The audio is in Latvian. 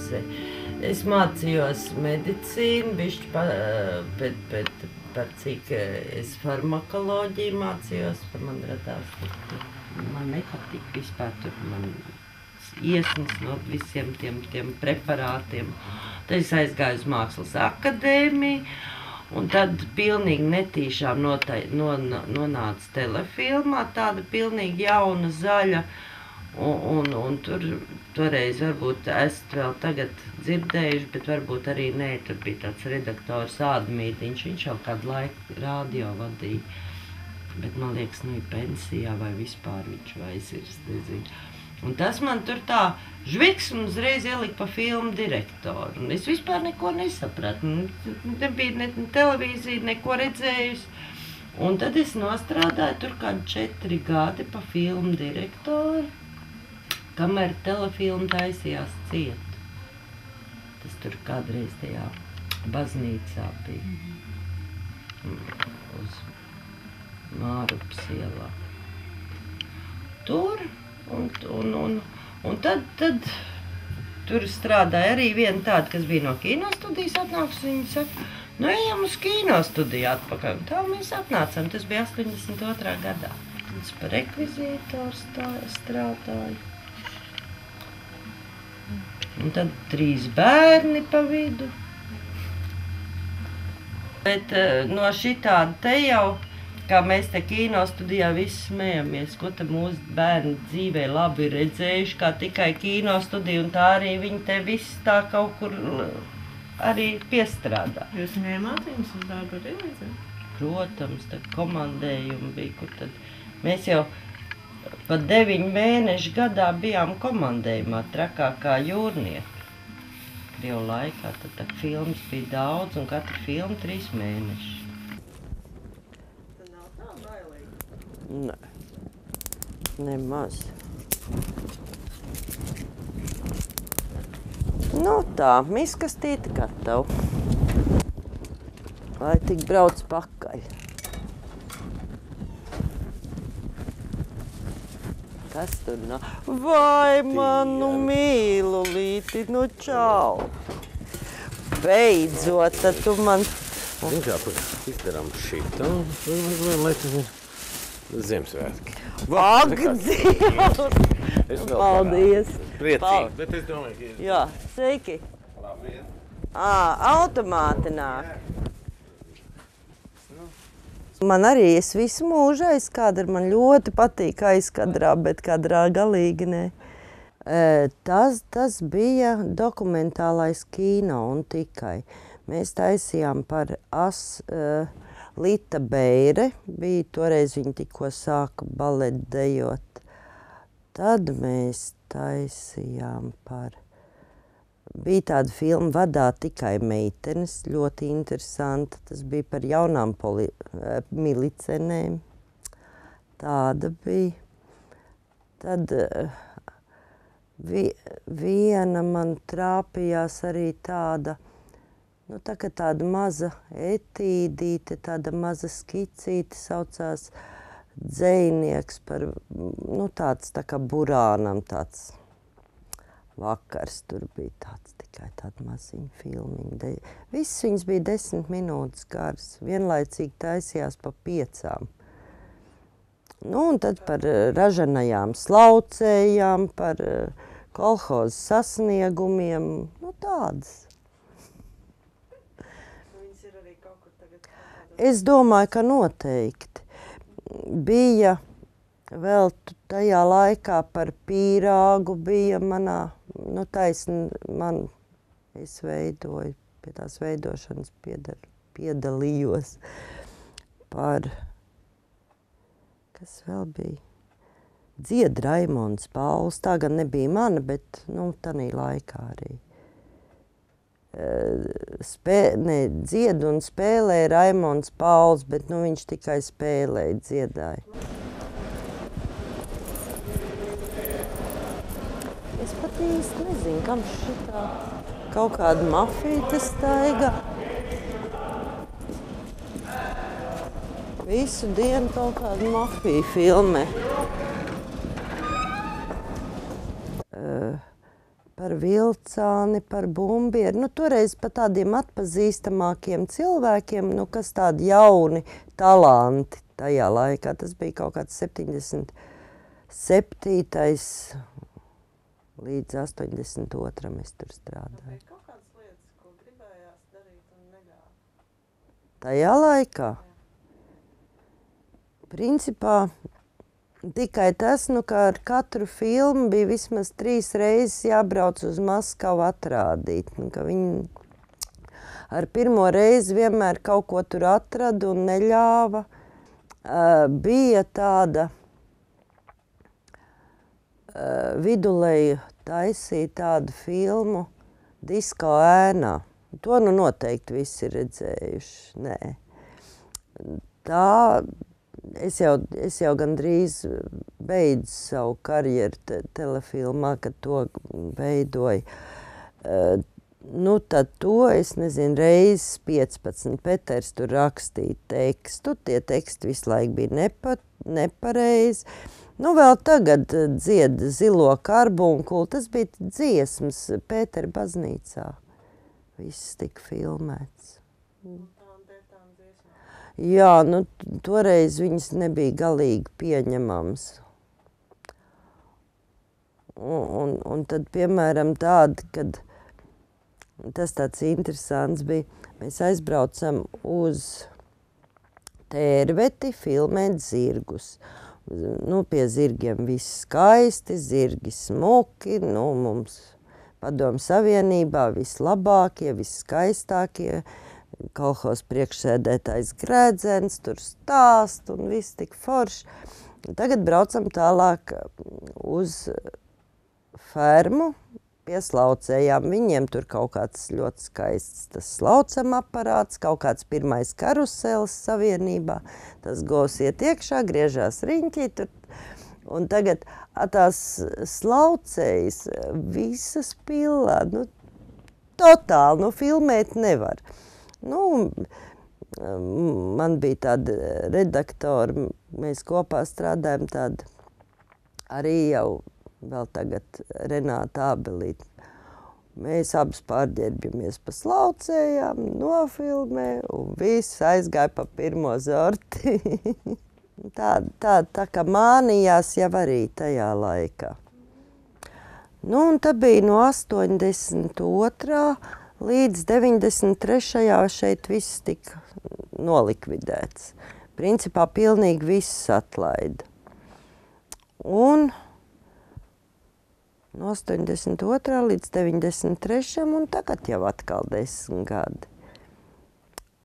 puse. Es mācījos medicīnu, bišķi par cik es farmakoloģiju mācījos, man radās, man nepatika vispār tur, man iesnas no visiem tiem preparātiem. Tad es aizgāju uz Mākslas akadēmiju, un tad pilnīgi netīšām nonāca telefilmā, tāda pilnīgi jauna, zaļa, un toreiz varbūt esat vēl tagad dzirdējuši, bet varbūt arī nē, tur bija tāds redaktors Ādmītiņš, viņš jau kādu laiku rādio vadīja, bet man liekas, nu ir pensijā vai vispār viņš vairs, nezinu. Un tas man tur tā žviks un uzreiz ielika pa filmu direktoru, un es vispār neko nesapratu, nebija ne televīzija, neko redzējusi. Un tad es nostrādāju tur kādu 4 gadi pa filmu direktoru, kamēr telefilmu taisījās ciet. Tas tur kādreiz tajā baznīcā bija, uz Mārupas ielā. Tur, un tad tur strādāja arī viena tāda, kas bija no kinostudijas atnāks, viņa saka, nu ejam uz kinostudiju atpakaļ. Tā mēs atnācām, tas bija 82. gadā. Es par rekvizītoru strādāju. Un tad 3 bērni pa vidu. Bet no šitāda te jau, kā mēs te kinostudijā visi smējamies, ko te mūsu bērni dzīvē labi redzējuši, kā tikai kinostudija, un tā arī viņi te visi tā kaut kur arī piestrādā. Jūs ņēmāt viņus uz darbu arī līdzēm? Protams, tad komandējumi bija, kur tad mēs jau pat 9 mēnešu gadā bijām komandējumā trakākā jūrnieki. Krievu laikā tad filmas bija daudz, un katra filma 3 mēneši. Tad nav tā bailīgi? Nē, nemaz. Nu tā, miskastīte gatava. Lai tik brauc pakaļ. Kas tur nav? Vai manu mīlulīti, nu čau! Beidzot, tad tu man... Zin kā, izdarām šitā, lai tas ir Ziemassvētki. Ak, Dievs! Paldies! Priecīgi, bet es domāju, ka... Jā, sveiki! Labrīt! Automāti nāk. Man arī, es visu mūžu aizkadru, man ļoti patīk aizkadrā, bet kadrā galīgi ne. Tas bija dokumentālais kino un tikai. Mēs taisījām par Lita Beire, bija toreiz viņa tikko sāka baletu dejot. Tad mēs taisījām par... Bija tāda filma Vadā tikai meitenes, ļoti interesanta. Tas bija par jaunām milicenēm. Tāda bija. Tad viena man trāpījās arī tāda, nu tā kā tāda maza etīdīte, tāda maza skicīte saucās Dzejnieks par, nu tāds tā kā Burānam tāds. Vakars tur bija tāds tikai tāda maziņa filmiņa. Viss viņas bija 10 minūtes garas, vienlaicīgi taisījās pa 5. Nu, un tad par ražanajām slaucējām, par kolhozu sasniegumiem, nu tādas. Viņas ir arī kaut kur tagad? Es domāju, ka noteikti. Bija vēl tajā laikā par pīrāgu bija manā, nu taisni man, es veidoju, pie tās veidošanas piedalījos par, kas vēl bija, Dzied Raimonds Pauls, tā gan nebija mana, bet, nu, tanī laikā arī. Dzied un spēlēja Raimonds Pauls, bet, nu, viņš tikai spēlēja, dziedāja. Es pat īsti nezinu, kam šitā kaut kāda mafīta staiga. Visu dienu kaut kādu mafiju filmē. par Vilcāni, par Bumbieru. Nu, toreiz par tādiem atpazīstamākiem cilvēkiem, nu, kas tādi jauni talanti tajā laikā. Tas bija kaut kāds 77. līdz 82. es tur strādāju. Vai kaut kādas lietas, ko gribējās darīt un neļāva? Tajā laikā? Principā tikai tas, nu, ka ar katru filmu bija vismaz 3 reizes jābrauc uz Maskavu atrādīt. Nu, ka viņi ar pirmo reizi vienmēr kaut ko tur atrada un neļāva. Bija tāda Viduleja taisīja tādu filmu Disko ēnā. To nu noteikti visi ir redzējuši. Nē. Tā, es jau gandrīz beidzu savu karjeru telefilmā, kad to veidoju. Nu, tad to, es nezinu, reizes 15. Peters tur rakstīja tekstu. Tie teksti visu laiku bija nepareizi. Nu, vēl tagad dzied Zilo karbunkulu. Tas bija dziesmas Pētera baznīcā. Viss tika filmēts. Jā, nu, toreiz viņas nebija galīgi pieņemams. Un tad, piemēram, tāda, kad tas tāds interesants bija, mēs aizbraucam uz Tērveti filmēt zirgus. Nu, pie zirgiem viss skaisti, zirgi smuki, nu, mums Padomju Savienībā vislabākie, visskaistākie, kolhos priekšsēdētājs Grēdzens, tur stāst un viss tik forši. Tagad braucam tālāk uz fermu pie slaucējām. Viņiem tur kaut kāds ļoti skaists tas slaucam aparāts, kaut kāds pirmais karuselis Savienībā. Tas govs iet iekšā, griežās riņķī tur. Un tagad tās slaucējas visas pillā, nu, totāli, nu, filmēt nevar. Nu, man bija tāda redaktora, mēs kopā strādājam tāda arī jau vēl tagad Renāta Ābelīte. Mēs abas pārģērbjamies pa slaucējām, nofilmē un viss aizgāja pa pirmo zorti. Tā kā mānījās jau arī tajā laikā. Nu, un tā bija no 82. līdz 93. šeit viss tika nolikvidēts. Principā pilnīgi viss atlaida. Un no 82. līdz 93. un tagad jau atkal 10 gadi.